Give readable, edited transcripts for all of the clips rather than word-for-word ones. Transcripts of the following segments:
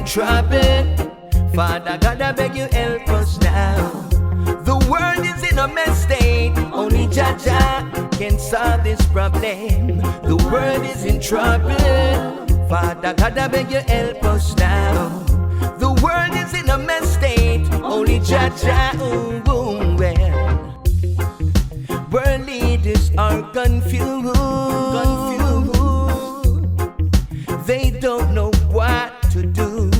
trouble. Father God, I beg you help us now. The world is in a mess state. Only Jah Jah can solve this problem. The world is in trouble. Father God, I beg you help us now. The world is in a mess state. Only Jah Jah, well. World leaders are confused. They don't know what to do.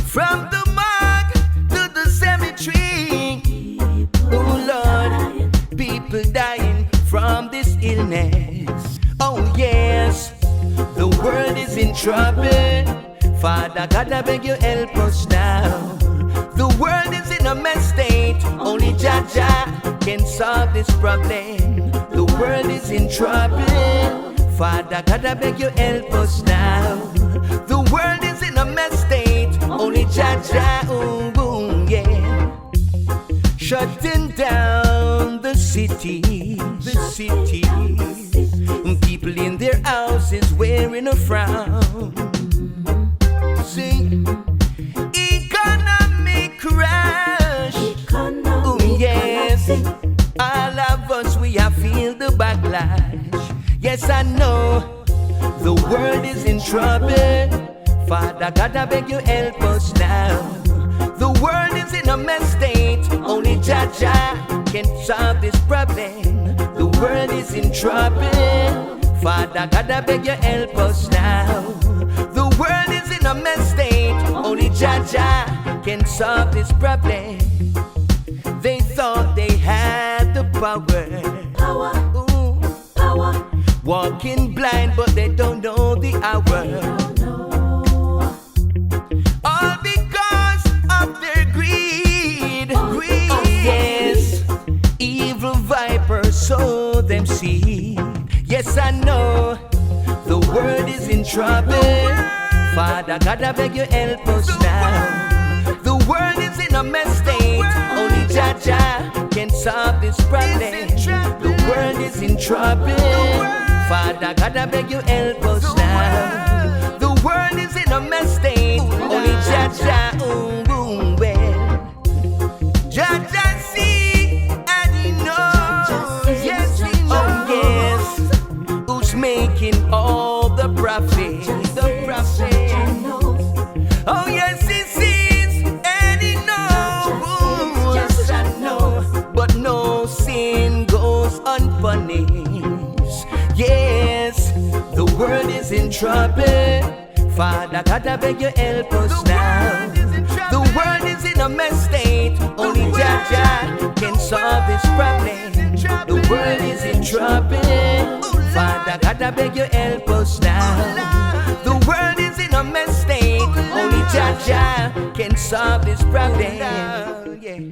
From the morgue to the cemetery, oh Lord, people dying from this illness. Oh yes, the world is in trouble. Father God, I beg you help us now. The world is in a mess state. Only Jah Jah can solve this problem. The world is in trouble. Father God, I beg you help us now. The world is in a mess state. Only Jah Jah, yeah. Shutting down the city. People in their houses wearing a frown. See, economic crash. Oh yes, all of us we have feel the backlash. Yes, I know the world is in trouble. Father God, I beg you help us now. The world is in a mess state. Only Jah Jah can solve this problem. The world is in trouble. Father God, I beg you help us now. The world is in a mess state. Only Jah Jah can solve this problem. They thought they had the power. Walking blind, but they don't know the hour. All because of their greed. Oh, yes, evil vipers sow them seed. Yes, I know the world is in trouble. Father God, I beg you help us now. The world is in a mess state. Only Jah Jah can solve this problem. The world is in trouble. Father God, I beg you help us now. The world is in a mess state. Only Jah Jah, well. Jah Jah see and he knows. Yes, he knows. Oh yes, who's making all the profit? Oh yes, he sees and he knows. Yes, I know, but no sin goes unpunished. Yes, the world is in trouble. Father God, I beg you help us now. The world is in a mess state. Only Jah Jah can solve this problem. The world is in trouble. Father God, I beg you help us now. The world is in a mess state. Only Jah Jah can solve this problem. Yeah.